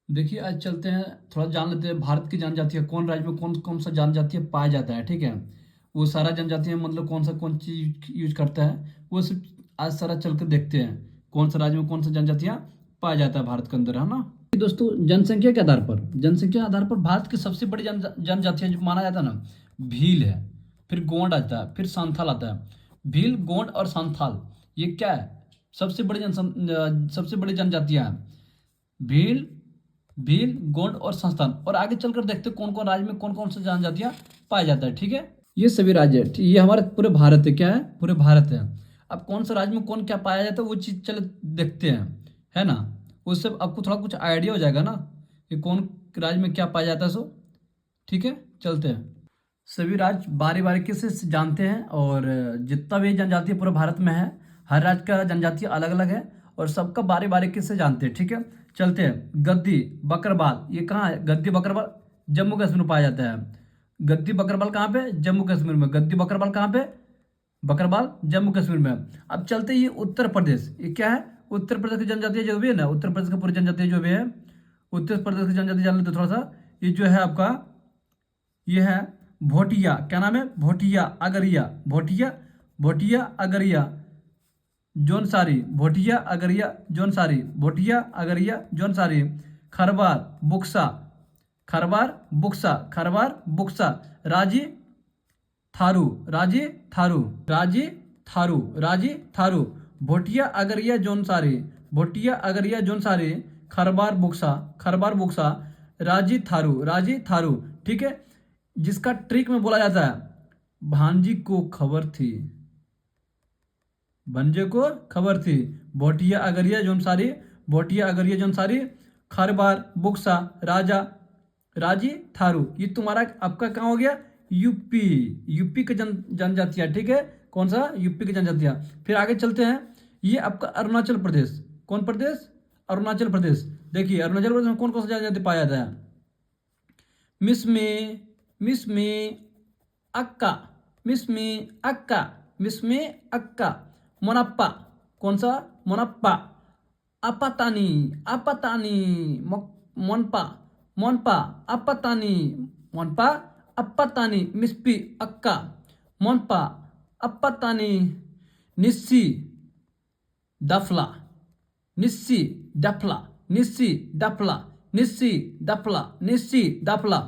देखिए, आज चलते हैं, थोड़ा जान लेते हैं भारत की जनजातियाँ कौन राज्य में कौन सा जनजातीय पाया जाता है, ठीक है। वो सारा जनजातियाँ मतलब कौन चीज़ यूज करता है, वो सब आज सारा चल कर देखते हैं। कौन सा राज्य में कौन सा जनजातियाँ पाया जाता है भारत के अंदर, है ना। दोस्तों, जनसंख्या के आधार पर, भारत की सबसे बड़ी जनजातियाँ जो माना जाता है ना, भील है, फिर गोंड आता है, फिर सांथाल आता है। भील, गोंड और सांथाल, ये क्या है, सबसे बड़ी जनजातियाँ हैं। भील, गोंड और संस्थान। और आगे चलकर देखते हैं कौन कौन राज्य में कौन कौन सी जनजातियां पाया जाता है, ठीक है। ये सभी राज्य है, ये हमारे पूरे भारत है, क्या है, पूरे भारत है। अब कौन सा राज्य में कौन क्या पाया जाता है वो चीज चले देखते हैं, है ना। उससे आपको थोड़ा कुछ आइडिया हो जाएगा ना कि कौन राज्य में क्या पाया जाता है, सो ठीक है, चलते हैं। सभी राज्य बारी बारीकी से जानते हैं, और जितना भी जनजाति पूरे भारत में है, हर राज्य का जनजाति अलग अलग है, और सबका बारी बारीकी से जानते हैं, ठीक है। चलते हैं। गद्दी, बकरवाल, ये कहाँ है, गद्दी बकरवाल जम्मू कश्मीर में पाया जाता है। गद्दी बकरवाल कहाँ पे, जम्मू कश्मीर में। गद्दी बकरवाल कहाँ पे, बकरवाल जम्मू कश्मीर में। अब चलते हैं, ये उत्तर प्रदेश, ये क्या है, उत्तर प्रदेश की जनजातियाँ जो भी है ना, उत्तर प्रदेश की पूरी जनजातियाँ जो भी है, उत्तर प्रदेश की जनजाति जान लेते थोड़ा सा। ये जो है आपका, ये है भोटिया, क्या नाम है, भोटिया अगरिया, भोटिया, अगरिया, जौनसारी, भोटिया अगरिया जौनसारी, भोटिया अगरिया जौनसारी। खरवार, बुक्सा, खरवार बुक्सा। राजी, थारू, राजी थारू। भोटिया अगरिया जौनसारी, खरबार बुक्सा, राजी थारू, ठीक है। जिसका ट्रिक में बोला जाता है, भांजी को खबर थी, भंजे को खबर थी। भोटिया अगरिया जौनसारी, खरबार बुक्सा, राजी थारू। ये तुम्हारा आपका कहाँ हो गया, यूपी, की जनजातियां, ठीक है। कौन सा, यूपी की जनजातियां। फिर आगे चलते हैं, ये आपका अरुणाचल प्रदेश, कौन प्रदेश, अरुणाचल प्रदेश। देखिए अरुणाचल प्रदेश में कौन कौन सा जनजाति पाया जाता है। मिसमी, मिसमी अक्का, मिसमी अक्का। मोनप्पा, कौन सा, मोनप्पा। अपतानी, मोनपा, अपतानी, मिस्पी अक्का, मोनपा, अपतानी। निस्सी, डफला, निस्सी डफला, निस्सी डफला।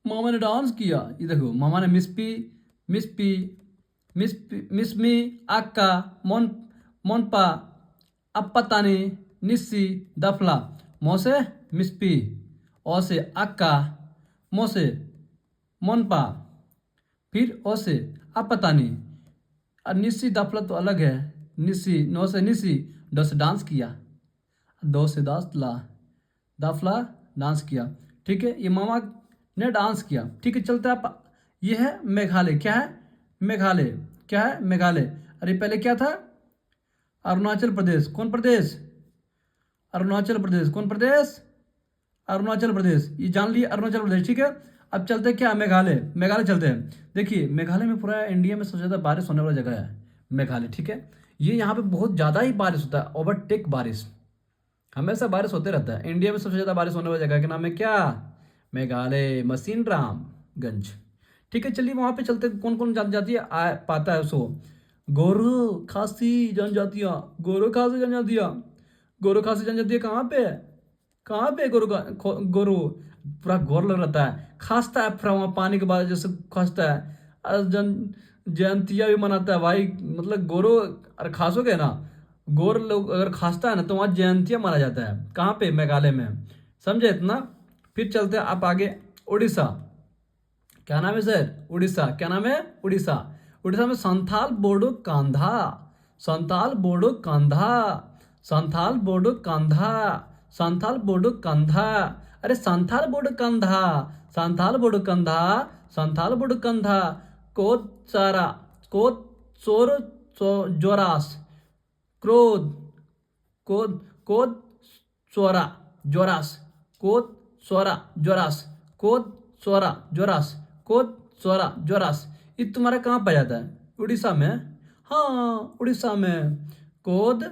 मामा ने डांस किया, ये देखो, मामा ने मिस्पी, मिस्पी मिस्मी अक्का, मोनपा, अपतानी, निस्सी डफला। मोसे मिस्पी, ओसे अक्का, मोसे मोनपा, फिर ओसे अपतानी। और निस्सी डफला तो अलग है। निस्सी, नो से निस्सी, डो से डांस किया, दो से दासला, दाफला डांस किया, ठीक है। ये मामा ने डांस किया, ठीक है। चलते आप, ये है मेघालय, क्या है, मेघालय, क्या है, मेघालय। अरे पहले क्या था, अरुणाचल प्रदेश, कौन प्रदेश, अरुणाचल प्रदेश, कौन प्रदेश, अरुणाचल प्रदेश, ये जान लिए, अरुणाचल प्रदेश, ठीक है। अब चलते हैं क्या, मेघालय, चलते हैं। देखिए मेघालय में पूरा इंडिया में सबसे ज़्यादा बारिश होने वाला जगह है मेघालय, ठीक है। ये यहाँ पे बहुत ज़्यादा ही बारिश होता है, ओवरटेक बारिश, हमेशा बारिश होते रहता है। इंडिया में सबसे ज़्यादा बारिश होने वाली जगह का नाम है क्या, मेघालय, मसीन रामगंज, ठीक है। चलिए वहाँ पे चलते, कौन कौन जनजाति पाता है, सो गोरो खासी जनजातियाँ, गोरो खासी जनजातियाँ कहाँ पे है, गोरो गोरो, पूरा गोर लग रहता है, खांसता है, पूरा वहाँ पानी के बाद जैसे खांसता है। और जयंतिया भी मनाता है भाई, मतलब गोरो अगर खासोगे ना, गोर लोग अगर खांसता है ना, तो वहाँ जयंतिया माना जाता है, कहाँ पे, मेघालय में, समझे इतना। फिर चलते हैं आप आगे, उड़ीसा, क्या नाम है सर, उड़ीसा, क्या नाम है, उड़ीसा। उड़ीसा में संथाल, बोडो, कांधा, संथाल, बोडो, कांधा, संथाल, बोडो, कांधा, संथाल, बोडो, कांधा। अरे संथाल, बोडो, कांधा, संथाल, बोडो, कांधा, संथाल, बोडो, कांधा। कोद सारा, कोद चोर, जोरास, क्रोध, कोद, चोरा, जोरास, कोद सोरा जोरास, कोद सोरा जोरास, कोद सोरा जोरास। ये तुम्हारा कहाँ पाया जाता है, उड़ीसा में। हाँ, उड़ीसा में। कोद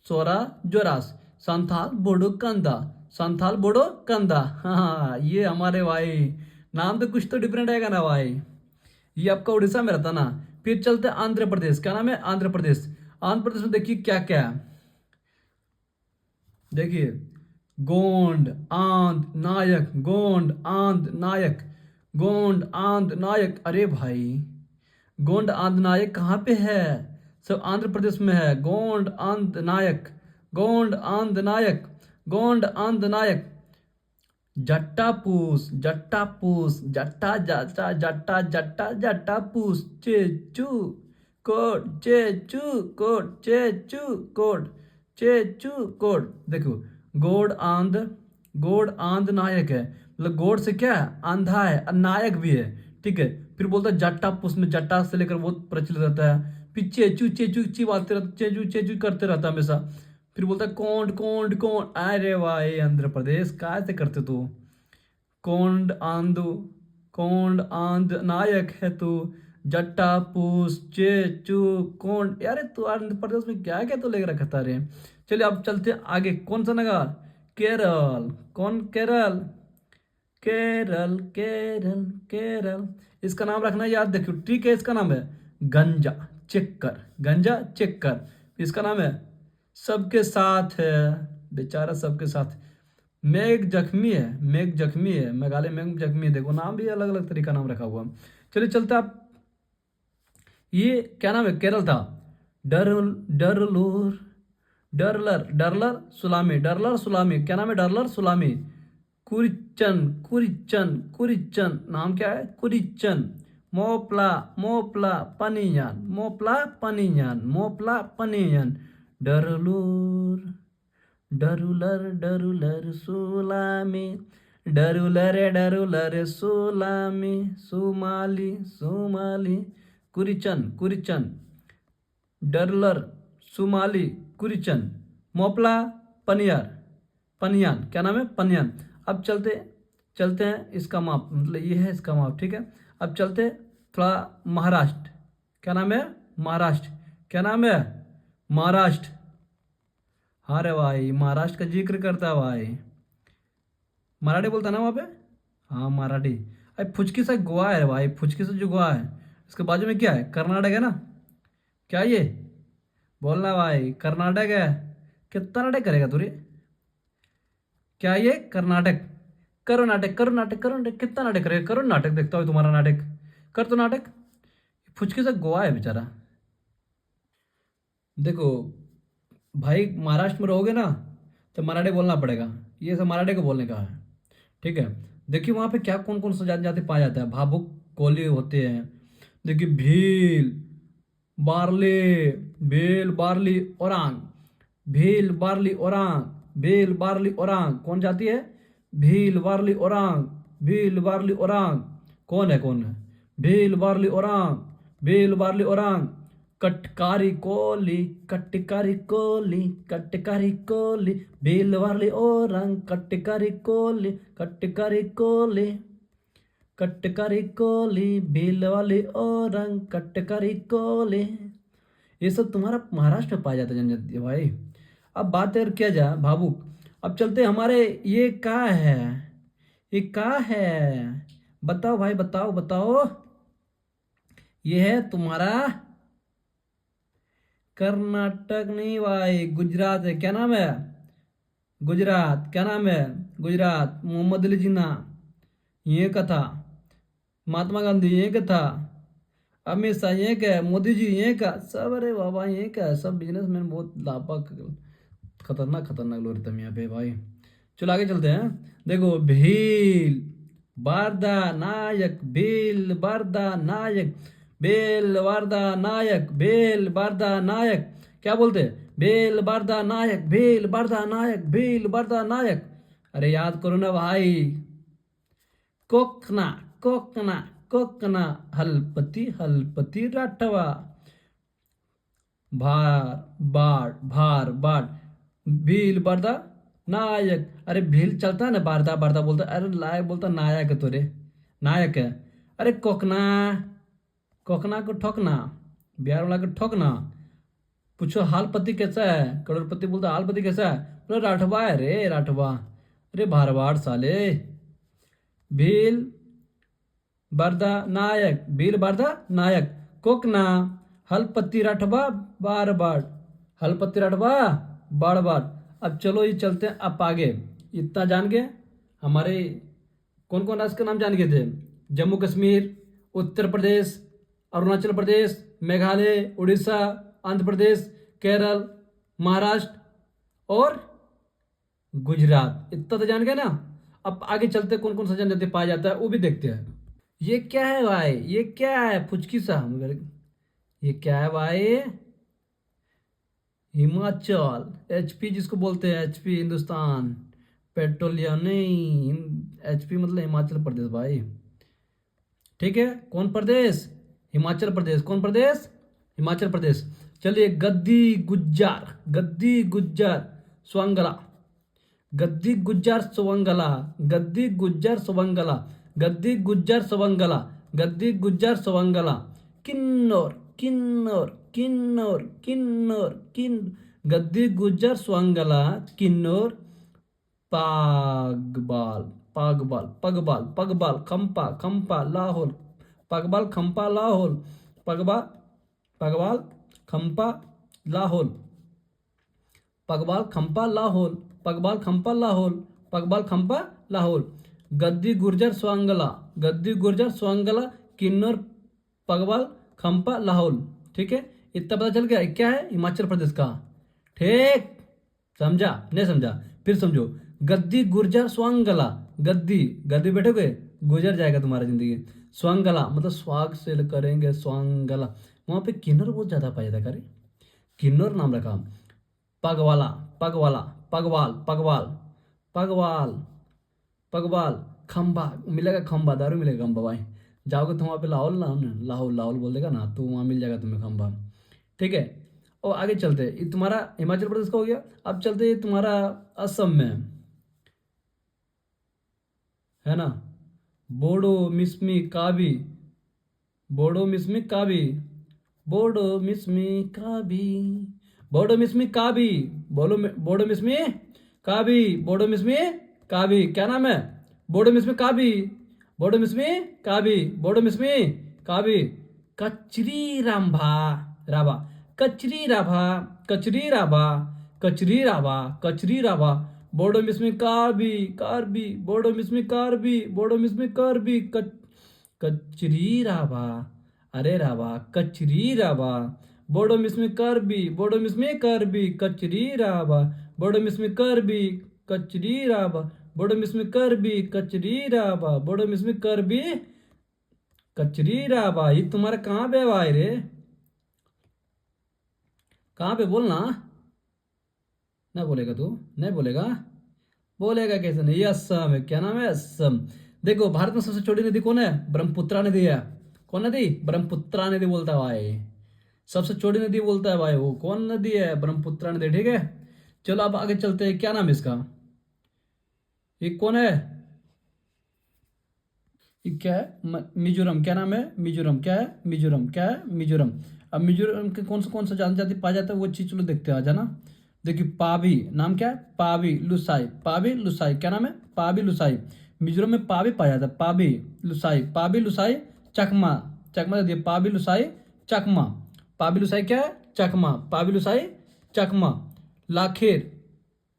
सोरा जोरास, संथाल, बोडो, कंधा, संथाल बोडो कंधा। हाँ ये हमारे भाई नाम तो कुछ तो डिफरेंट आएगा ना भाई। ये आपका उड़ीसा में रहता ना। फिर चलते हैं आंध्र प्रदेश। क्या नाम है? आंध्र प्रदेश। आंध्र प्रदेश में देखिए क्या क्या है। देखिए गोंड आंध नायक, गोंड आंध नायक, गोंड आंध नायक। अरे भाई गोंड आंध नायक कहाँ पे है? सब आंध्र प्रदेश में है। गोंड आंध नायक, गोंड आंध नायक, गोंड आंध नायक। जट्टापूस, जट्टापूस, जट्टा जट्टा जट्टा जट्टा जट्टापूस। चेचू कोट, चेचू कोट, चेचू कोट, चेचू कोट। देखो गोड आंध, गोड आंध नायक है, मतलब गोड से क्या है? आंधा है और नायक भी है। ठीक है। फिर बोलता है जट्टापूस में जट्टा से लेकर बहुत प्रचलित रहता है। फिर चेचू चेचू चिबाते रहता, चेचू चेचू करते रहता है हमेशा। फिर बोलता है कोंड कोंड कोंड। अरे भाई आंध्र प्रदेश काय से करते तू? कोंड आंधू, कोंड आंध नायक है तू। जट्टा पूस चेचू कोंड। यार तू आंध्र प्रदेश में क्या क्या तो लेकर रखा था रे। चलिए अब चलते हैं आगे। कौन सा नगर? केरल। कौन? केरल। केरल केरल केरल। इसका नाम रखना याद देखियो। ठीक है। इसका नाम है गंजा चक्कर, गंजा चक्कर। इसका नाम है सबके साथ है। बेचारा सबके साथ। मेघ जख्मी है, मेघ जख्मी है, मेघालय मेघ जख्मी है। देखो नाम भी अलग अलग तरीका नाम रखा हुआ। चलिए चलते आप। ये क्या नाम है? केरल था। डर डरलोर, डरलर, डरलर सुलामी, डरलर सुलामी। क्या नाम है? डरलर सुलामी। कुरिचन, कुरिचन, कुरिचन। नाम क्या है? कुरिचन। मोपला, मोपला पनियान, मोपला पनियान, मोपला पनियान। डरलोर, डरुलर, डरुलर सुलामी, डरुलर डरुलर सुलामी, सुमाली, सुमाली। कुरिचन, कुरिचन, डरलर सुमाली, कुरिचन, मोपला पनियार, पनियान। क्या नाम है? पनियान। अब चलते चलते हैं इसका माप, मतलब ये है इसका माप। ठीक है। अब चलते थोड़ा महाराष्ट्र। क्या नाम है? महाराष्ट्र। क्या नाम है? महाराष्ट्र। अरे भाई महाराष्ट्र का जिक्र करता है भाई। मराठी बोलता है ना वहाँ पे? हाँ मराठी। अरे फुचकी से गोवा है भाई, फुचकी से जो गोवा है। इसके बाजू में क्या है? कर्नाटक है ना। क्या ये? बोलना भाई कर्नाटक है। कितना नाटक करेगा तू रे? क्या ये? कर्नाटक। करो नाटक, करो नाटक, करो नाटक। कितना नाटक करेगा? करो नाटक, देखता हूँ तुम्हारा नाटक। कर तो नाटक। फुचकी से गोवा है बेचारा। देखो भाई महाराष्ट्र में रहोगे ना तो मराठी बोलना पड़ेगा। ये सब मराठी को बोलने का है। ठीक है। देखिए वहाँ पे क्या कौन कौन सा जाति जाति पाया जाता है। भावुक कोली होते हैं। देखिए भील, बार्ली, भील बार्ली औरांग, भील बार्ली औरांग, भील बार्ली औरांग। कौन जाति है? भील बार्ली औरांग, भील बार्ली औरांग। कौन है? कौन है? भील बार्ली औरांग, भील बार्ली औरांग। कटकारी कोली, कटकारी कोली, कटकारी कोली, भील बार्ली औरांग, कटकारी कोली, कटकारी कोली, कटकारी कोली, भील वाली औरंग, कटकारी कोली। ये सब तुम्हारा महाराष्ट्र में पाया जाता है जनजाति भाई। अब बात और किया जाए भावुक। अब चलते हमारे। ये क्या है? ये क्या है? बताओ भाई, बताओ बताओ। ये है तुम्हारा कर्नाटक नहीं भाई, गुजरात है। क्या नाम है? गुजरात। क्या नाम है? गुजरात। मोहम्मद अली जिन्ना ये का था। महात्मा गांधी ये का था। अमित शाह ये का है। मोदी जी ये का सब। अरे बाबा ये का है सब। बिजनेसमैन बहुत लापा खतरनाक खतरनाक लोग रहते हैं यहाँ पे भाई। चलो आगे चलते हैं। देखो भील बारदा नायक, भील बारदा नायक, बेल बारदा नायक, बेल बारदा नायक। क्या बोलते हैं? बेल बारदा नायक, बेल बारदा नायक, बेल बारदा नायक। अरे याद करो ना भाई। कोकना, कोकना, कोकना। हलपति, हलपति राठवा। भार बाढ़, भार बाढ़। भील बरदा नायक। अरे भील चलता है ना, बारदा बारदा बोलता है। अरे लायक बोलता नायक है तो रे, नायक है। अरे कोकना, कोकना को ठोकना, बिहार वाला को ठोकना। पूछो हालपति कैसा है? करोड़पति बोलता हालपति कैसा है? बोले राठवा है रे, राठवा। अरे भारवाड़ साले। भील बरदा नायक, भील बरदा नायक, कोकना, हलपति राठवा बार बार, हलपति राठवा बार बार। अब चलो ये चलते हैं अब आगे। इतना जान गए हमारे कौन कौन राष्ट्र के नाम जान गए थे? जम्मू कश्मीर, उत्तर प्रदेश, अरुणाचल प्रदेश, मेघालय, उड़ीसा, आंध्र प्रदेश, केरल, महाराष्ट्र और गुजरात। इतना तो जान गए ना। अब आगे चलते कौन कौन सा जनजाति पाया जाता है वो भी देखते हैं। ये क्या है भाई, ये क्या है फुचकी सा, ये क्या है भाई? हिमाचल, एचपी जिसको बोलते हैं, एचपी हिंदुस्तान पेट्रोलियम नहीं, एचपी मतलब हिमाचल प्रदेश भाई। ठीक है, कौन प्रदेश? हिमाचल प्रदेश। कौन प्रदेश? हिमाचल प्रदेश। चलिए, गद्दी गुज्जर, गद्दी गुज्जर स्वांगला, गद्दी गुज्जर सुवंगला, गद्दी गुज्जर सुवंगला, गद्दी गुज्जर सुवंगला, गद्दी गुज्जर सुवंगला। किन्नौर, किन्नौर, किन्नौर, किन्नौर, गद्दी गुज्जर स्वांगला, किन्नौर, पागबाल, पागबाल, पगबाल, पगबाल, खंपा, खंपा, लाहौल, पगबाल, खंपा, लाहौल, पगबाल, पगबाल, खंपा, लाहौल, पगबाल, खंपा, लाहौल, पगबाल, खंपा, लाहौल, पगबाल, खंपा, लाहौल। गद्दी गुर्जर स्वांगला, गद्दी गुर्जर स्वांगला, किन्नौर, पगबाल, खंपा, लाहौल। ठीक है, इतना पता चल गया क्या है हिमाचल प्रदेश का। ठीक, समझा? नहीं समझा? फिर समझो। गद्दी गुर्जर स्वांगला, गद्दी, गद्दी बैठोगे गुजर जाएगा तुम्हारा जिंदगी। स्वांगला मतलब स्वाग से करेंगे, स्वांगला। वहां पे किन्नौर बहुत ज्यादा पाया जाता है। किन्नौर नाम रखा। पगवाला, पगवाला, पगवाल, पगवाल, पगवाल, पगवाल, खंबा मिलेगा, खंबा दारू मिलेगा, खंबा भाई। जाओगे तो वहाँ पे लाहौल ना, लाहौल, लाहौल बोल देगा ना, तो वहाँ मिल जाएगा तुम्हें खंबा। ठीक है, और आगे चलते हैं। ये तुम्हारा हिमाचल प्रदेश का हो गया। अब चलते हैं तुम्हारा असम में, है ना। बोडो मिसमी काबी, बोडो मिसमी काबी, बोडो मिसमी काबी, बोडो मिसमी काबी, बोलो बोडो मिसमी काबी, बोडो मिसमी काबी। क्या नाम है? बोडो मिसमी काबी, बोडो मिसमी काबी, बोडो मिसमी काबी। कचरी रांभा राभा, कचरी राभा, कचरी राभा, कचरी राभा, कचरी राभा। बोडो मिसमी कारबी, कारबी, बोडो मिसमी कारबी, बोडो मिसमी कारबी। कचरी राभा, अरे राभा, कचरी राभा। बोडो मिसमी करबी, बोडो मिसमी करबी, कचरी राभा, बोडो मिसमी करबी, कचरी राभा, बोडो मिसमी करबी, कचरी राभा, बोडो मिसमी करबी, कचरी राभा। ये तुम्हारा कहाँ पे भाई रे? कहाँ पे बोलना? ना बोलेगा तू? नहीं बोलेगा? बोलेगा कैसे नहीं? ये असम है। क्या नाम है? असम। देखो, भारत में सबसे छोटी नदी कौन है? ब्रह्मपुत्रा नदी है। कौन नदी? ब्रह्मपुत्रा नदी बोलता है भाई। सबसे छोटी नदी बोलता है भाई वो। कौन नदी है? ब्रह्मपुत्रा नदी। ठीक है, चलो अब आगे चलते हैं। क्या नाम है इसका? ये कौन है? ये क्या है? मिजोरम। क्या नाम है? मिजोरम। क्या है? मिजोरम। क्या है? मिजोरम। अब मिजोरम के कौन सा जनजाति पाया जाता है वो चीज चलो देखते हैं, आ जाना। देखिए, पाबी। नाम क्या है? पाबी लुसाई, पाबी लुसाई। क्या नाम है? पाबी लुसाई। मिजोरम में पाबी पाया जाता है, पाबी लुसाई, पाबी लुसाई। चकमा, चकमा दे दिए, पाबी लुसाई चकमा। पाबी लुसाई क्या है? चकमा, पाबी लुसाई चकमा। लाखेर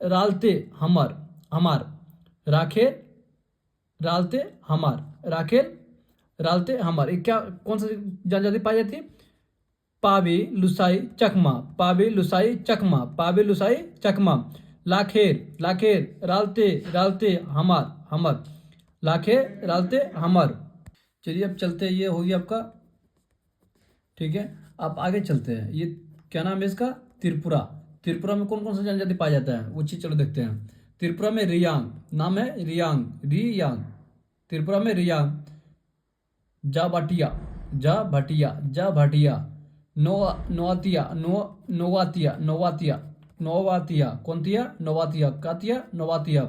रालते हमर, हमार, राखेर रालते हमार, राखेर रालते हमार। ये क्या, कौन सा जनजाति पाई जाती है? पाबी लुसाई चकमा, पाबी लुसाई चकमा, पाबी लुसाई चकमा। लाखेर, लाखेर रालते, रालते हमार, हमर, लाखेर रालते हमर। चलिए अब चलते हैं, ये हो गया आपका। ठीक है, अब आगे चलते हैं। ये क्या नाम है इसका? त्रिपुरा। त्रिपुरा में कौन कौन सा जनजाति पाया जाता है वो चीज चलो देखते हैं। त्रिपुरा में रियांग। नाम है रियांग, रियांग। त्रिपुरा में रियांग। जा भाटिया, जा भाटिया, जा भाटिया। नो, नोआतिया, नो, नोवातिया, नोवातिया, नोवातिया। कौन तिया? नोवातिया। कातिया? नोवातिया।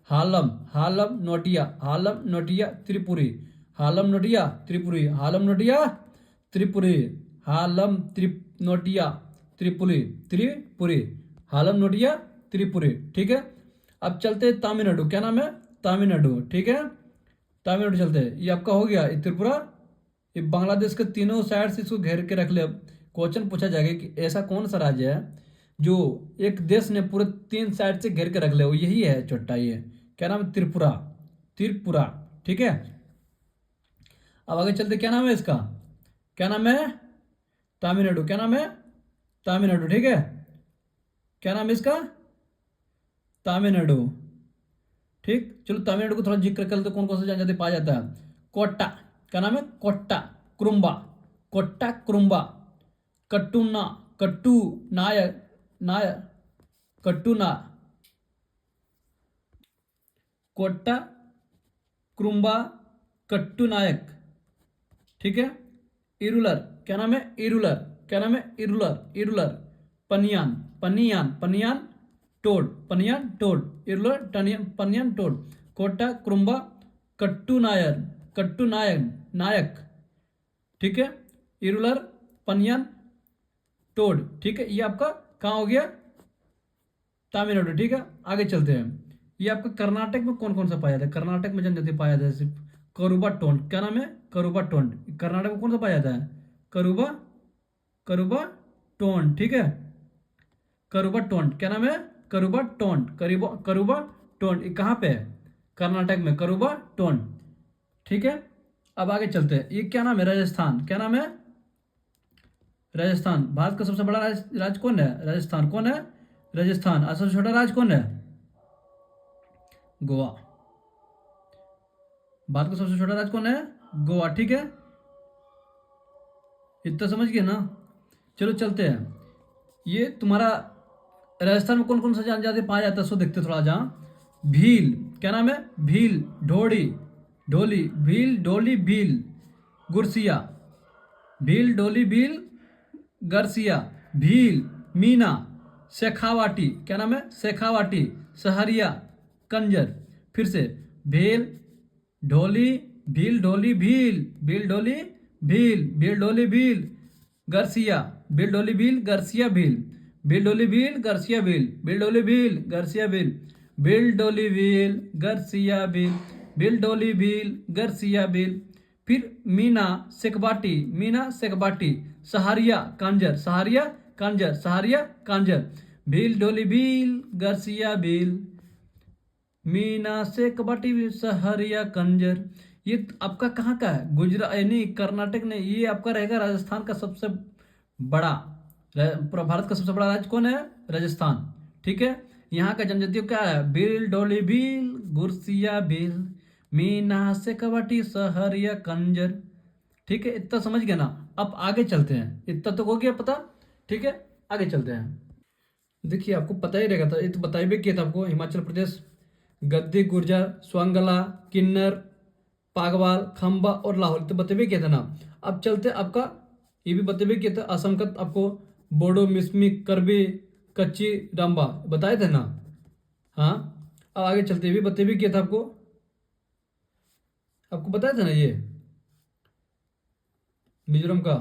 हालम, हालम नोटिया, हालम नोटिया त्रिपुरी, हालम नोटिया त्रिपुरी, हालम नोटिया त्रिपुरी, हालम नोटिया त्रिपुरी, त्रिपुरी, हालम नोटिया त्रिपुरी। ठीक है, अब चलते हैं तमिलनाडु, क्या नाम है? तमिलनाडु, ठीक है, तमिलनाडु चलते हैं। ये आपका हो गया, ये त्रिपुरा, ये बांग्लादेश के तीनों साइड से इसको घेर के रख ले। अब क्वेश्चन पूछा जाएगा कि ऐसा कौन सा राज्य है जो एक देश ने पूरे 3 साइड से घेर के रख ले, वो यही है छोटा, ये क्या नाम है? त्रिपुरा, त्रिपुरा, ठीक है। अब आगे चलते, क्या नाम है इसका? क्या नाम है? तमिलनाडु, क्या नाम है? तमिलनाडु, ठीक है। क्या नाम है इसका? तमिलनाडु, ठीक। चलो तमिलनाडु को थोड़ा जिक्र कर तो कौन कौन सा जनजाति पाया जाता है? कोट्टा, क्या नाम है? कोट्टा, कुरुम्बा, कोट्टा कुरुम्बा, कट्टुना, कट्टू नायक, नायक, कट्टुना, कोट्टा कुरुम्बा, कट्टू नायक, ठीक है। इरुलर, क्या नाम है? इरुलर, क्या नाम है? इरुलर, इरुलर, पनियान, पनियान, पनियान टोड, पनियान टोड, इरुलर टनियन, पनियान टोड, कोटा कुरुम्बा, कट्टू नायर, कट्टू नायक, नायक, ठीक है। इरुलर, पनियान टोड, ठीक है। ये आपका कहाँ हो गया? तमिलनाडु, ठीक है। आगे चलते हैं। ये आपका कर्नाटक में कौन कौन सा पाया जाता है? कर्नाटक में जनजाति पाया जाता है सिर्फ करुबा टोंड, क्या नाम है? करुबा टोंड। कर्नाटक में कौन सा पाया जाता है? करुबा, करुबा टोंड, ठीक है। करुबा टोंड, क्या नाम है? करुबा टोंड, करुबा, करुबा टोंड। ये कहाँ पे है? कर्नाटक में, करुबा टोंड, ठीक है। अब आगे चलते हैं। ये क्या नाम है? राजस्थान, क्या नाम है? राजस्थान। भारत का सबसे बड़ा राज्य कौन है? राजस्थान, कौन है? राजस्थान। और सबसे छोटा राज्य कौन है? गोवा। भारत का सबसे छोटा राज्य कौन है? गोवा, ठीक है। इतना समझ गए ना? चलो चलते हैं। ये तुम्हारा राजस्थान में कौन कौन सा जनजाति पाया जाता है सो देखते थोड़ा। जहाँ भील, क्या नाम है? भील, ढोड़ी, ढोली, भील, ढोली, भील, गुरसिया, भील, ढोली, भील, गरसिया, भील, मीना, शेखावाटी, क्या नाम है? शेखावाटी, सहरिया, कंजर। फिर से भेल, ढोली, भील, ढोली, भील, भील, ढोली, भील, भील, ढोली, भील, गरसिया, भील, ढोली, भील, गरसिया, भील, भील, ढोली, भील, गरसिया, भील, भील, ढोली, भील, गरसिया, भील, भील, ढोली, भील, गरसिया, भील, भील, ढोली, भील, गरसिया, भील। फिर मीना सेकबाटी, मीना सेकबाटी, सहारिया कांजर, सहारिया कांजर, सहारिया कांजर, भील, ढोली, भील, गरसिया, भील, मीना सेकबाटी, सहारिया कंजर। ये आपका कहाँ का है? गुजरात, यानी कर्नाटक ने। ये आपका रहेगा राजस्थान का सबसे बड़ा, पूरा भारत का सबसे बड़ा राज्य कौन है? राजस्थान, ठीक है। यहाँ का जनजातियों क्या है? भील, ढोली, भील, गुरसिया, भील, मीना सेकबाटी, सहरिया कंजर, ठीक है। इतना समझ गया ना? अब आगे चलते हैं। इतना तो हो गया पता, ठीक है। आगे चलते हैं। देखिए आपको पता ही रहेगा था, ये तो बताया भी किया था आपको। हिमाचल प्रदेश गद्दी, गुर्जर, स्वांगला, किन्नर, पागवाल, खंबा और लाहौल, तो बतेबे किया था ना। अब चलते आपका, ये भी बतेबे किया था असम का आपको, बोडो, मिसमी, करबी, कच्ची, डांबा बताए थे ना। हाँ, अब आगे चलते, ये भी बतेबे किया था आपको, आपको बताया था ना ये मिजोरम का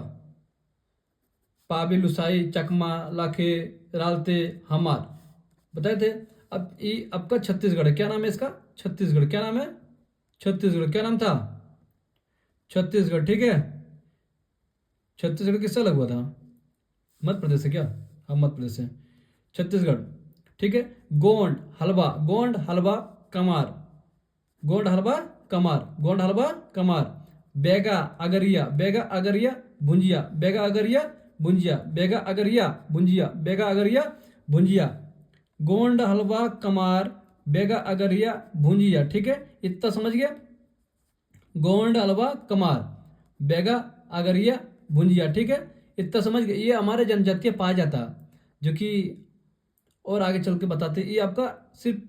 पाबी, लुसाई, चकमा, लाखे, रालते, हमार बताए थे। अब ये आपका छत्तीसगढ़ है, क्या नाम है इसका? छत्तीसगढ़, क्या नाम है? छत्तीसगढ़, क्या नाम था? छत्तीसगढ़, ठीक है। छत्तीसगढ़ किससे अलग हुआ था? मध्य प्रदेश से क्या? हाँ, मध्य प्रदेश से। छत्तीसगढ़, ठीक है। गोंड हलवा, गोंड हलवा कमार, गोंड हलवा कमार, गोंड हलवा कमार, बेगा अगरिया, बेगा अगरिया भुंजिया, बेगा अगरिया भुंजिया, बेगा अगरिया भुंजिया, बेगा अगरिया भुंजिया, गोंड हलवा कमार, बेगा अगरिया भुंजिया, ठीक है। इतना समझ गया? गोंड हलवा कमार, बेगा अगरिया भुंजिया, ठीक है। इतना समझ गए? ये हमारे जनजातीय पाया जाता, जो कि और आगे चल के बताते। ये आपका सिर्फ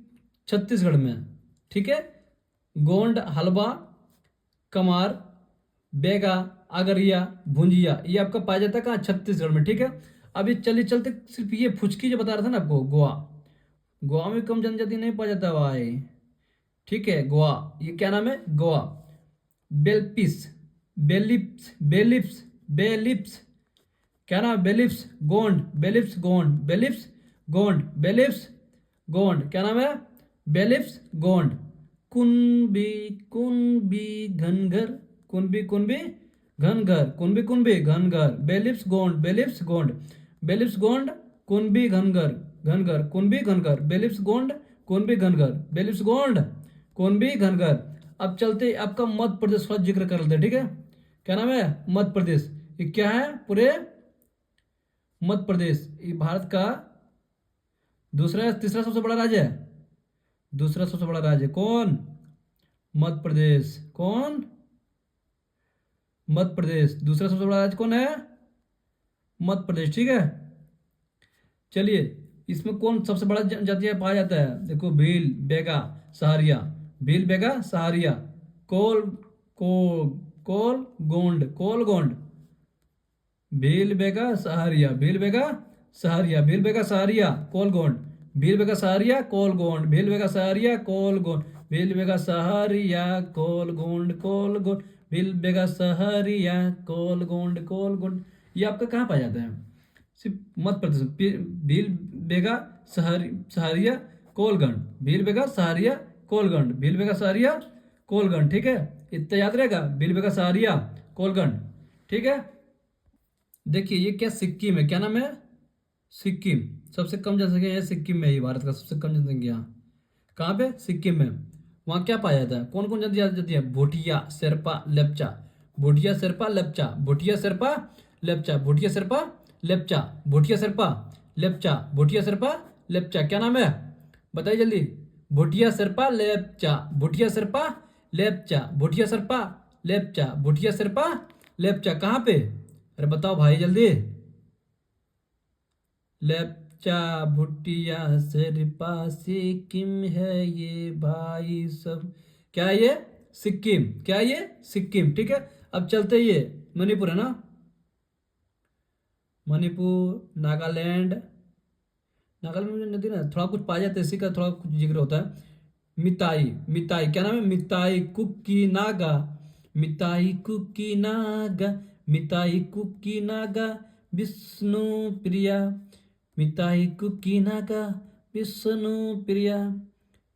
छत्तीसगढ़ में है, ठीक है। गोंड हलवा कमार, बेगा अगरिया भुंजिया, ये आपका पाया जाता है कहाँ? छत्तीसगढ़ में, ठीक है। अभी चलिए चलते, सिर्फ ये फुचकी जो बता रहा था ना आपको, गोवा, गोवा में कम जनजाति नहीं पाया जाता भाई, ठीक है। गोवा, ये क्या नाम है? गोवा। बेलपिस, बेलिप्स, बेलिप्स, बेलिप्स, क्या नाम है? बेलिप्स, गोंड, बेलिप्स, गोंड, बेलिप्स, गोंड, बेलिप्स, गोंड, क्या नाम है? बेलिफ्स गोंड, कुनबी कुनबी घनघर, कुनबी घनघर, कुनबी घनघर, बेलिफ्स गोंड, बेलिफ्स गोंड, बेलिफ्स गोंड, कुनबी घनघर, घनघर, कुनबी घनघर, बेलिफ्स गोंड, कुनबी घनघर, बेलिफ्स गोंड, कुनबी घनघर। अब चलते आपका मध्य प्रदेश का जिक्र कर लेते हैं, ठीक है। क्या नाम है? मध्य प्रदेश। ये क्या है? पूरे मध्य प्रदेश ये भारत का दूसरा तीसरा सबसे बड़ा राज्य है। दूसरा सबसे बड़ा राज्य कौन? मध्य प्रदेश। कौन? मध्य प्रदेश। दूसरा सबसे बड़ा राज्य कौन है? मध्य प्रदेश, ठीक है। चलिए, इसमें कौन सबसे बड़ा जनजातीय पाया जाता है? देखो, भील, बेगा, सहारिया, भील, बेगा, सहारिया, कोल, को कोल गोंड, कोल गोंड, भील, बेगा, सहारिया, भील, बेगा, सहारिया, भील, बेगा, सहारिया, कोल गोंड, भील, बेगा, सहारिया, कोल गोंड, भील, बेगा, सहारिया, कोल गोंड, भील, बेगा, सहारिया, कोल गोंड, कोल गोंड, भील, बेगा, सहारिया, कोल गोंड, कोल गोंड। ये आपका कहाँ पाया जाता है? सिर्फ मध्य प्रदेश में। भील, बेगा, सहारिया, कोलगंड, भील, बेगा, सहारिया, कोलगंड, भील, बेगा, सहारिया, कोलगंड, ठीक है। इतना याद रहेगा, भील, बेगा, सहारिया, कोलगंड, ठीक है। देखिए, ये क्या सिक्किम है, क्या नाम है? सिक्किम। सबसे कम जनसंख्या है सिक्किम में ही, भारत का सबसे कम जनसंख्या। कहाँ पे? सिक्किम में। वहाँ क्या पाया जाता है? कौन कौन जाति जाती है? भूटिया, शेरपा, लेप्चा, भूटिया, शेरपा, लेप्चा, भूटिया, शेरपा, लेप्चा, भूटिया, शेरपा, लेप्चा, भूटिया, शेरपा, लेप्चा, भूटिया, शेरपा, लेप्चा। क्या नाम है? बताइए जल्दी। भूटिया, शेरपा, लेप्चा, भूटिया, शेरपा, लेप्चा, भूटिया, शेरपा, लेप्चा, भूटिया, शेरपा, लेप्चा। कहाँ पे? अरे बताओ भाई जल्दी। लेप्चा, भूटिया, शेरपा, सिक्किम है ये भाई सब। क्या है ये? सिक्किम। क्या है ये? सिक्किम, ठीक है। अब चलते ये मणिपुर है ना, मणिपुर, नागालैंड। नागालैंड में नदी ना थोड़ा कुछ पाया जाता है, इसी का थोड़ा कुछ जिक्र होता है। मिताई, मिताई, क्या नाम है? मिताई, कुकी, नागा, मिताई, कुकी, नागा, मिताई, कुकी, नागा, विष्णु प्रिया, मिताई, कुकी, नागा, विष्णु प्रिया।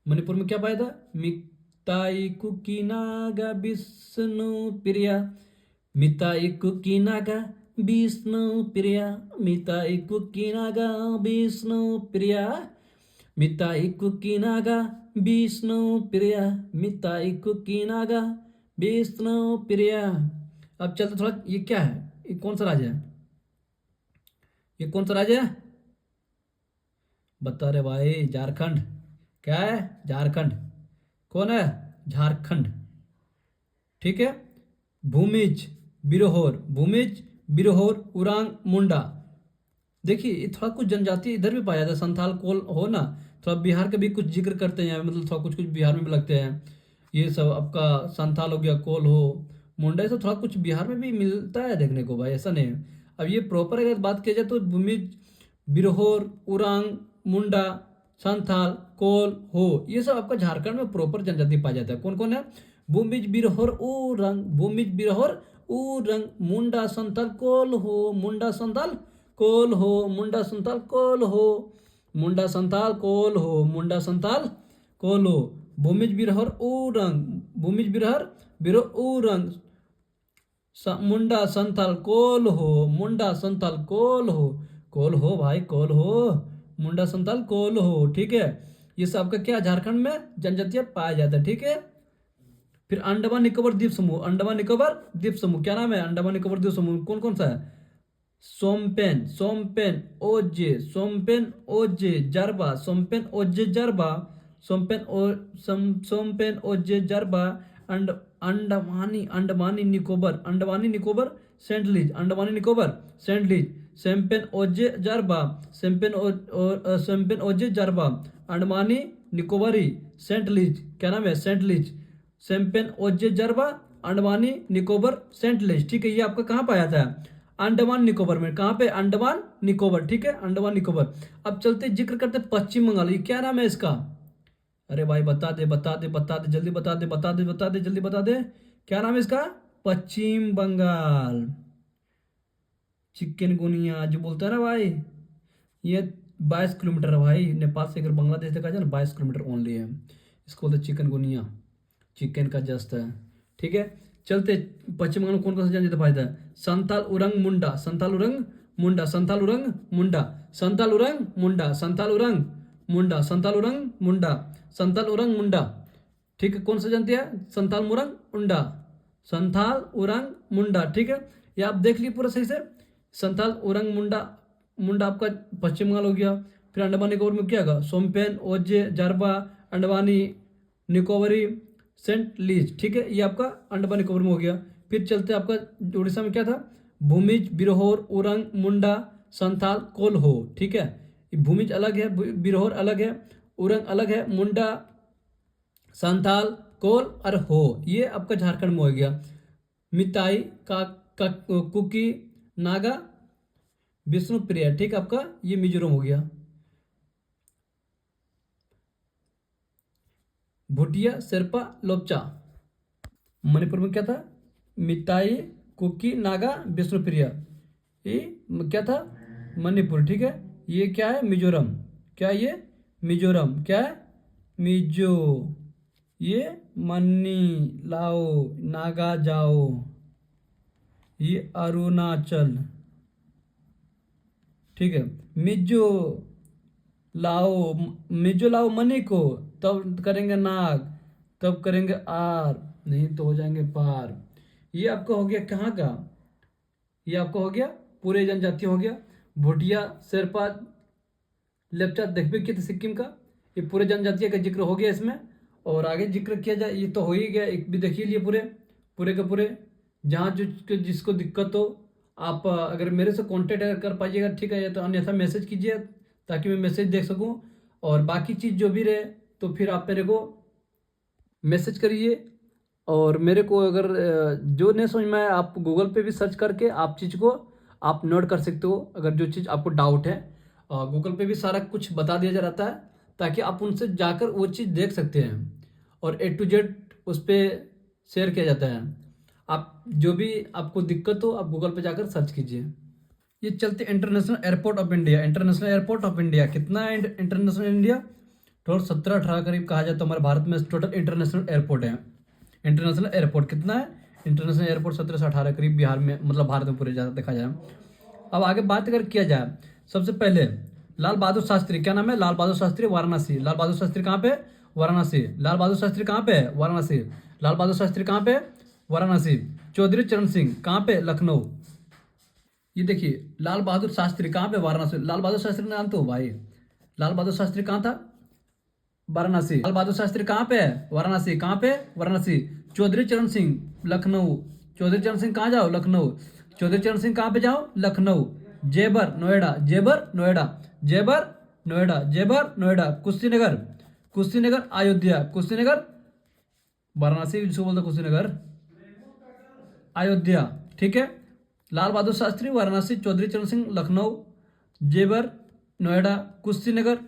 मणिपुर में क्या पाया था? मिताई, कुकी, नागा, विष्णु प्रिया, मिताई, कुकी, नागा, विष्णु प्रिया, मिताई, कुकी, नागा, विष्णु प्रिया, मिताई, कुकी, नागा, विष्णु प्रिया, मिताई, कुकी, नागा, विष्णु प्रिया। अब चलते थोड़ा, ये क्या है? ये कौन सा राज्य है? ये कौन सा राज्य है? बता रहे भाई। झारखंड। क्या है? झारखंड। कौन है? झारखंड, ठीक है। भूमिज, बिरहोर, भूमिज, बिरहोर, उरांग, मुंडा। देखिए, ये थोड़ा कुछ जनजाति इधर भी पाया जाता है, संथाल, कोल हो ना, थोड़ा बिहार का भी कुछ जिक्र करते हैं, मतलब थोड़ा कुछ कुछ बिहार में भी लगते हैं। ये सब आपका संथाल हो गया, कोल हो, मुंडा, ये सब थोड़ा कुछ बिहार में भी मिलता है देखने को भाई, ऐसा नहीं है। अब ये प्रॉपर अगर बात किया जाए तो भूमिज, बिरहोर, उरांग, मुंडा, संथाल, कोल हो, ये सब आपका झारखंड में प्रॉपर जनजाति पाया जाता है। कौन कौन है? भूमिज, बिरहोर, उरंग, भूमिज, बिरहोर, उरंग, मुंडा, संथाल, कोल हो, मुंडा, संथाल, कोल हो, मुंडा, संथाल, कोल हो, मुंडा, संथाल, कोल हो, मुंडा, संथाल, कोल हो, भूमिज, बिरहोर, उरंग, भूमिज, बिरहर, बिरो, उरंग, मुंडा, संथाल, कोल हो, मुंडा, संथाल, कोल हो, कोल हो भाई, कोल हो, मुंडा, संथाल, कोल हो, ठीक है। ये सब का क्या झारखंड में जनजातीय पाया जाता है, ठीक है। फिर अंडमान निकोबार द्वीप समूह, अंडमान निकोबार द्वीप समूह, क्या नाम है? अंडमान निकोबार द्वीप समूह कौन कौन सा है? सोमपेन, सोमपेन, ओजे, सोमपेन, ओजे, जरबा, सोमपेन, ओजे, जरबा, सोमपेन, सोमपेन, ओजे, जरबा, अंड Andamani, Andamani Nicobar, Andamani Nicobar, Sentinelese, Andamani Nicobar, Sentinelese, Shompen, Onge, Jarawa, सेम्पेन, सेम्पेन, Onge, Jarba, अंडमानी निकोबारी, सेंट लीज, क्या नाम है? सेंट लीज, सेम्पेन, ओजे, जरबा, अंडमानी निकोबार, सेंट लीज, ठीक है। ये आपका कहाँ पाया जाता है? अंडमान निकोबार में। कहाँ पे? अंडमान निकोबार, ठीक है, अंडमान निकोबार। अब चलते जिक्र करते पश्चिम बंगाल, ये क्या नाम है इसका? अरे भाई बता दे, बता दे, बता दे, जल्दी बता दे, बता दे, बता दे, जल्दी बता दे। क्या नाम है इसका? पश्चिम बंगाल। चिकन गुनिया जो बोलता है ना भाई, ये 22 किलोमीटर है भाई, नेपाल से अगर बांग्लादेश देखा जाए ना 22 किलोमीटर ओनली है। इसको बोलते चिकनगुनिया, चिकन का जस्त है। ठीक है, चलते पश्चिम बंगाल में कौन कौन सा जनजाति पाया जाता है? संथाल, उरंग, मुंडा, संथाल, उरंग, मुंडा, संथाल, उरंग, मुंडा, संथाल, उरंग, मुंडा, संथाल, उरंग, मुंडा, संथाल, उरंग, मुंडा, संथाल, उरंग, मुंडा। ठीक है, कौन सा जानते हैं? संथाल, मुरंग, मुंडा, संथाल, उरंग, मुंडा। ठीक है, ये आप देख लिए पूरा सही से। संथाल, उरंग, मुंडा, मुंडा आपका पश्चिम बंगाल हो गया। फिर अंडमान निकोबार में क्या होगा? सोमपेन, ओजे, जारबा, अंडवानी, निकोबारी, सेंट लीज। ठीक है, ये आपका अंडमान निकोबार में हो गया। फिर चलते आपका उड़ीसा में क्या था? भूमिज, बिरहोर, उरंग, मुंडा, संथाल, कोल्हो। ठीक है, भूमिज अलग है, बिरहोर अलग है, उरंग अलग है, मुंडा, संथाल, कोल और हो, ये आपका झारखंड में हो गया। मिताई का कुकी, नागा, विष्णुप्रिया। ठीक है, आपका ये मिजोरम हो गया। भूटिया, शेरपा, लोपचा। मणिपुर में क्या था? मिताई, कुकी, नागा, विष्णुप्रिया। ये क्या था? मणिपुर। ठीक है, ये क्या है? मिजोरम। क्या है ये? मिजोरम। क्या है? मिजो। ये मन्नी लाओ, नागा जाओ। ये अरुणाचल। ठीक है, मिजो लाओ, मिजो लाओ मनी को, तब करेंगे नाग, तब करेंगे आर, नहीं तो हो जाएंगे पार। ये आपका हो गया कहाँ का? ये आपका हो गया पूरे जनजाति हो गया। भूटिया, शेरपा, लेप्चा, देखबे किया था सिक्किम का। ये पूरे जनजातीय का जिक्र हो गया इसमें। और आगे जिक्र किया जाए, ये तो हो ही गया, एक भी देखिए लिए पूरे पूरे के पूरे। जहाँ जो जिसको दिक्कत हो, आप अगर मेरे से कांटेक्ट अगर कर पाइएगा ठीक है, या तो अन्यथा मैसेज कीजिए ताकि मैं मैसेज देख सकूँ। और बाकी चीज़ जो भी रहे तो फिर आप मेरे को मैसेज करिए। और मेरे को अगर जो नहीं समझ में आए, आप गूगल पे भी सर्च करके आप चीज़ को आप नोट कर सकते हो। अगर जो चीज़ आपको डाउट है, गूगल पे भी सारा कुछ बता दिया जा रहता है, ताकि आप उनसे जाकर वो चीज़ देख सकते हैं। और A to Z उस पर शेयर किया जाता है। आप जो भी आपको दिक्कत हो, आप गूगल पे जाकर सर्च कीजिए। ये चलते international airport of India. International airport of India कितना है? इंटरनेशनल इंडिया टोटल 17-18 करीब कहा जाए तो हमारे भारत में टोटल इंटरनेशनल एयरपोर्ट है। इंटरनेशनल एयरपोर्ट कितना है? इंटरनेशनल एयरपोर्ट 17 से 18 करीब बिहार में, मतलब भारत में पूरे ज़्यादा देखा जाए। अब आगे बात अगर किया जाए, सबसे पहले लाल बहादुर शास्त्री, क्या नाम है? लाल बहादुर शास्त्री, वाराणसी। लाल बहादुर शास्त्री कहाँ पे? वाराणसी। लाल बहादुर शास्त्री कहाँ पे? वाराणसी। लाल बहादुर शास्त्री कहाँ पे? वाराणसी। चौधरी चरण सिंह कहाँ पे? लखनऊ। ये देखिए, लाल बहादुर शास्त्री कहाँ पे? वाराणसी। लाल बहादुर शास्त्री नाम तो भाई, लाल बहादुर शास्त्री कहाँ था? वाराणसी। लाल बहादुर शास्त्री कहाँ पे है? वाराणसी। कहाँ पे? वाराणसी। चौधरी चरण सिंह, लखनऊ। चौधरी चरण सिंह कहाँ जाओ? लखनऊ। चौधरी चरण सिंह कहाँ पे जाओ? लखनऊ। जेबर, नोएडा। जेबर, नोएडा। जेबर, नोएडा। जेबर, नोएडा। कुशीनगर, कुशीनगर, अयोध्या। कुशीनगर, वाराणसी जिसको बोलते कुशीनगर, अयोध्या। ठीक है, लाल बहादुर शास्त्री वाराणसी, चौधरी चरण सिंह लखनऊ, जेबर नोएडा, कुशीनगर,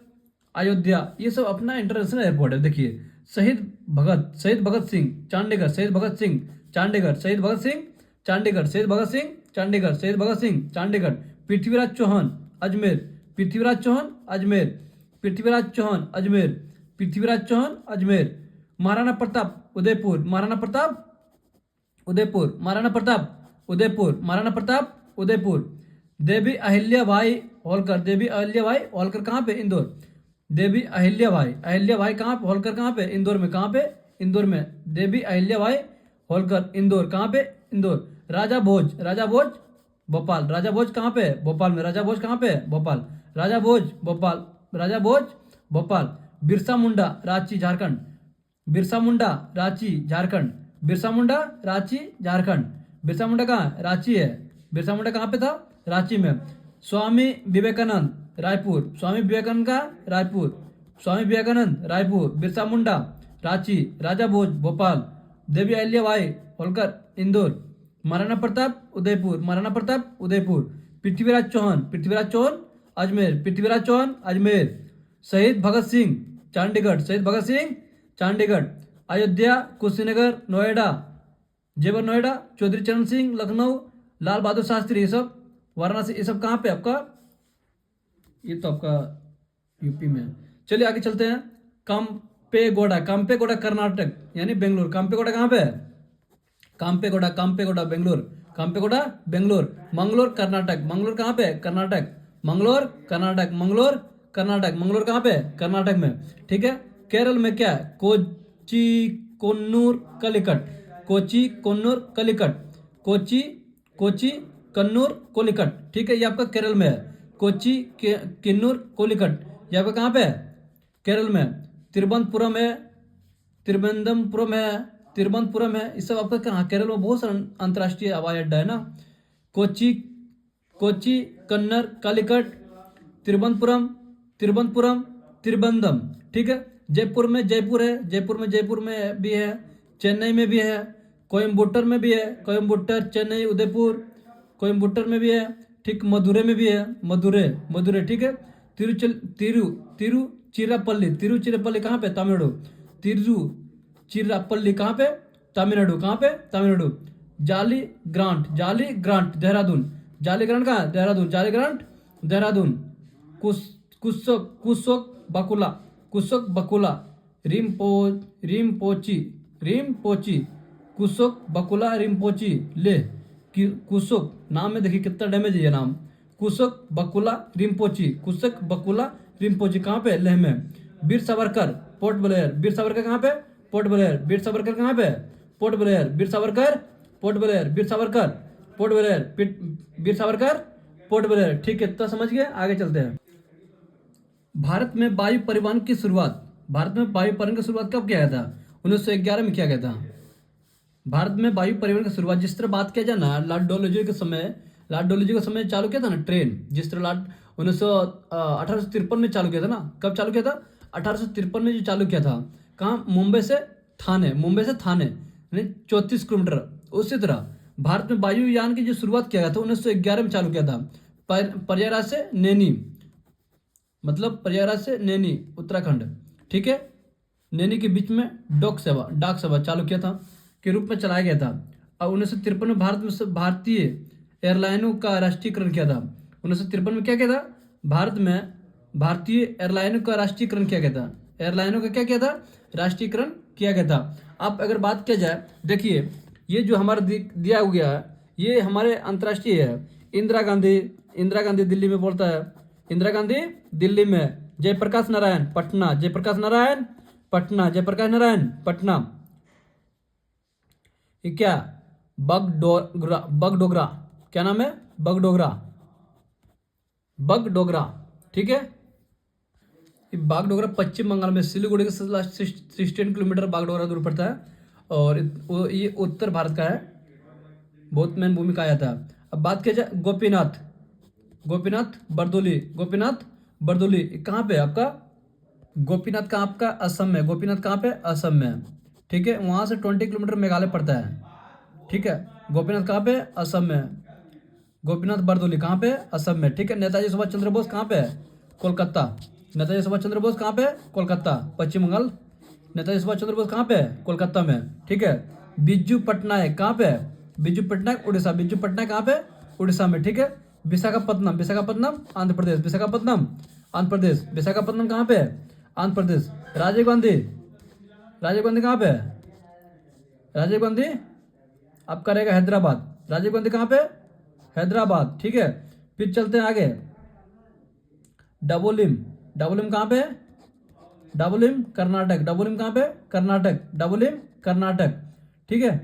अयोध्या, ये सब अपना इंटरनेशनल एयरपोर्ट है। देखिए, शहीद भगत सिंह चंडीगढ़, शहीद भगत सिंह चंडीगढ़, शहीद भगत सिंह चंडीगढ़, शहीद भगत सिंह चंडीगढ़, शहीद भगत सिंह चंडीगढ़। पृथ्वीराज चौहान अजमेर, पृथ्वीराज चौहान अजमेर, पृथ्वीराज चौहान अजमेर, पृथ्वीराज चौहान अजमेर। महाराणा प्रताप उदयपुर, महाराणा प्रताप उदयपुर, महाराणा प्रताप उदयपुर, महाराणा प्रताप उदयपुर। देवी अहिल्या भाई होलकर, देवी अहिल्या भाई होलकर कहाँ पे? इंदौर। देवी अहिल्या भाई, अहिल्या भाई कहाँ पे? होलकर कहाँ पे? इंदौर में। कहाँ पे? इंदौर में। देवी अहिल्या भाई होलकर, इंदौर। कहाँ पे? इंदौर। राजा भोज, राजा भोज भोपाल, राजा भोज कहाँ पे? भोपाल में। राजा भोज कहाँ पे? भोपाल। राजा भोज भोपाल, राजा भोज भोपाल। बिरसा मुंडा रांची झारखंड, बिरसा मुंडा रांची झारखंड, बिरसा मुंडा रांची झारखंड। बिरसा मुंडा कहाँ? रांची है। बिरसा मुंडा कहाँ पे था? रांची में। स्वामी विवेकानंद रायपुर, स्वामी विवेकानंद का रायपुर, स्वामी विवेकानंद रायपुर। बिरसा मुंडा रांची, राजा भोज भोपाल, देवी अहिल्या भाई होलकर इंदौर, महाराणा प्रताप उदयपुर, महाराणा प्रताप उदयपुर। पृथ्वीराज चौहान, पृथ्वीराज चौहान अजमेर, पृथ्वीराज चौहान अजमेर। शहीद भगत सिंह चंडीगढ़, शहीद भगत सिंह चंडीगढ़। अयोध्या, कुशीनगर, नोएडा, जेबर नोएडा। चौधरी चरण सिंह लखनऊ, लाल बहादुर शास्त्री, ये सब वाराणसी। ये सब कहाँ पे आपका? ये तो आपका यूपी में। चलिए आगे चलते हैं। काम्पेगौड़ा, काम्पेगौड़ा कर्नाटक यानी बेंगलोर। काम्पेगौड़ा कहाँ पे है? काम्पेगौड़ा, काम्पेगौड़ा बेंगलोर, काम्पेगौड़ा बेंगलोर। मंगलोर कर्नाटक, मंगलोर कहाँ पे? कर्नाटक, मंगलोर कर्नाटक, मंगलोर कर्नाटक, मंगलोर कहाँ पे? कर्नाटक में। ठीक है। केरल में क्या है? कोची, कोन्नूर, कलिकट, कोची, कोन्नूर, कलिकट, कोची, कोची, कन्नूर, कोलिकट। ठीक है, ये आपका केरल में है। कोची, किन्नूर, कोलिकट, यहाँ पे कहाँ पे है? केरल में। तिरुवनंतपुरम है, तिरुवनंतपुरम है, तिरुवनंतपुरम है, ये सब आपका कहाँ? केरल में बहुत सारा अंतर्राष्ट्रीय हवाई अड्डा है ना। कोची, कोची, कन्नर, कालीकट, तिरुवनंतपुरम, तिरुवनंतपुरम, तिरुवनंतम। ठीक है। जयपुर में जयपुर है, जयपुर में, जयपुर में भी है, चेन्नई में भी है, कोयम्बटूर में भी है, कोयम्बटूर, चेन्नई, उदयपुर, कोयम्बटूर में भी है। ठीक, मदुरै में भी है, मदुरै, मदुरै। ठीक है। तिरुचिरापल्ली, तिरुचिरापल्ली कहाँ पे? तमिलनाडु। तिरुचिरापल्ली कहाँ पे? तमिलनाडु। कहाँ पे? तमिलनाडु। जाली ग्रांट, जाली ग्रांट देहरादून, जाली ग्रांट कहाँ? देहरादून, जाली ग्रांट देहरादून। कुसुक, कुसुक बकुला, कुसुक बकुला, रिमपोची, रिमपोची, कुसुक बकुला, रिमपोची, ले। कुसुक नाम में देखिए कितना डैमेज है ये नाम। कुसुक बकुला रिम्पोची, कुसुक बकुला रिम्पोची कहाँ पे? लेह में। वीर सावरकर, पोर्ट ब्लेयर, वीर सावरकर कहाँ पे? पोर्ट ब्लेयर, वीर सावरकर कहाँ पे? Port Blair, Veer Savarkar, port Blair, Veer Savarkar, port Blair, Veer Savarkar, port Blair. ठीक है, तो समझ गए। आगे चलते हैं। भारत में वायु परिवहन की शुरुआत, भारत में वायु परिवहन की शुरुआत कब किया गया था? 1911 में किया गया था। भारत में वायु परिवहन की शुरुआत, जिस तरह बात किया जाए ना, लॉर्ड डोलोजी के समय, लॉर्ड डोलोजी के समय चालू किया था ना ट्रेन, जिस तरह लॉर्ड 1853 में चालू किया था ना। कब चालू किया था? 1853 में जो चालू किया था। कहाँ? मुंबई से थाने, मुंबई से थाने यानी 34 किलोमीटर। उसी तरह भारत में वायुयान की जो शुरुआत किया गया था 1911 में चालू किया था। प्रयागराज से नैनी, मतलब प्रयागराज से नैनी उत्तराखंड। ठीक है। नैनी के बीच में डाक सेवा चालू किया था के रूप में चलाया गया था। और 1953 में भारत में भारतीय एयरलाइनों का राष्ट्रीयकरण किया था। 1953 में क्या किया था? भारत में भारतीय एयरलाइनों का राष्ट्रीयकरण किया गया था। एयरलाइनों का क्या किया था? राष्ट्रीयकरण किया गया था। अब अगर बात किया जाए, देखिए ये जो हमारा दिया गया है ये हमारे अंतर्राष्ट्रीय है। इंदिरा गांधी, इंदिरा गांधी दिल्ली में बोलता है, इंदिरा गांधी दिल्ली में। जयप्रकाश नारायण पटना, जयप्रकाश नारायण पटना, जयप्रकाश नारायण पटना। ये क्या? बगडोगरा, बगडोगरा, क्या नाम है? बगडोगरा, बगडोगरा। ठीक है। ये बागडोगरा पश्चिम बंगाल में सिलीगुड़ी के 16 किलोमीटर बागडोगरा दूर पड़ता है और ये उत्तर भारत का है। बहुत मेन भूमिका आया था। अब बात किया जाए गोपीनाथ, गोपीनाथ बरदोली, गोपीनाथ बरदोली कहाँ पे आपका? गोपीनाथ का आपका असम में। गोपीनाथ कहाँ पे? असम में। ठीक है। वहाँ से 20 किलोमीटर मेघालय पड़ता है। ठीक है। गोपीनाथ कहाँ पे? असम में। गोपीनाथ बरदोली कहाँ पे? असम में। ठीक है। नेताजी सुभाष चंद्र बोस कहाँ पे? कोलकाता। नेताजी सुभाष चंद्र बोस कहाँ पे? कोलकाता, पश्चिम बंगाल। नेताजी सुभाष चंद्र बोस कहाँ पे? कोलकाता में। ठीक है। बिज्जू पटनायक कहाँ पे? बिज्जू पटनायक उड़ीसा, बिज्जू पटनायक कहाँ पे? उड़ीसा में। ठीक है। विशाखापट्टनम, विशाखापट्टनम आंध्र प्रदेश, विशाखापट्टनम आंध्र प्रदेश। विशाखापट्टनम कहाँ पे? आंध्र प्रदेश। राजीव गांधी, राजीव गांधी कहाँ पे? राजीव गांधी आपका रहेगा हैदराबाद। राजीव गांधी कहाँ पे? हैदराबाद। ठीक है। फिर चलते हैं आगे। डबोलिम, डबोलिम कहाँ पे? डबोलिम कर्नाटक, डबोलिम कहाँ पे? कर्नाटक, डबोलिम कर्नाटक। ठीक है।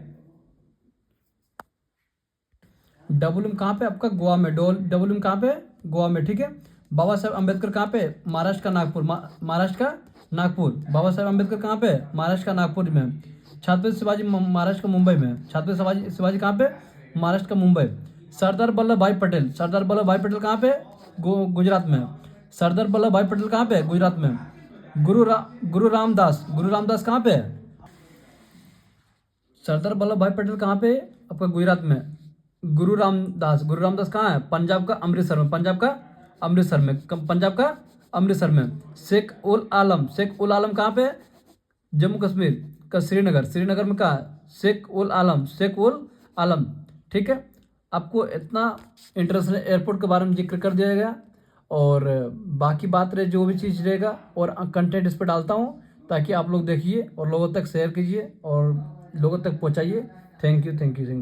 डबोलिम कहाँ पे आपका? गोवा में। डबोलिम कहाँ पे? गोवा में। ठीक है। बाबा साहेब अम्बेडकर कहाँ पे? महाराष्ट्र का नागपुर, महाराष्ट्र का नागपुर। बाबा साहेब अम्बेडकर कहाँ पे? महाराष्ट्र का नागपुर में। छत्रपति शिवाजी महाराष्ट्र का मुंबई में। छत्रपति शिवाजी कहाँ पे? महाराष्ट्र का मुंबई। सरदार वल्लभ भाई पटेल, सरदार वल्लभ भाई पटेल कहाँ पे? गुजरात में। सरदार वल्लभ भाई पटेल कहाँ पे? गुजरात में। गुरु रामदास, गुरु रामदास कहाँ पे? सरदार वल्लभ भाई पटेल कहाँ पे? आपका गुजरात में। गुरु रामदास, गुरु रामदास कहाँ है? पंजाब का अमृतसर में, पंजाब का अमृतसर में, पंजाब का अमृतसर में। शेख उल आलम, शेख उल आलम कहाँ पे? जम्मू कश्मीर का श्रीनगर, श्रीनगर में कहाँ? शेख उल आलम, शेख उल आलम। ठीक है। आपको इतना इंटरनेशनल एयरपोर्ट के बारे में जिक्र कर दिया गया और बाकी बात रहे जो भी चीज़ रहेगा और कंटेंट इस पर डालता हूँ ताकि आप लोग देखिए और लोगों तक शेयर कीजिए और लोगों तक पहुँचाइए। Thank you, thank you, thank you.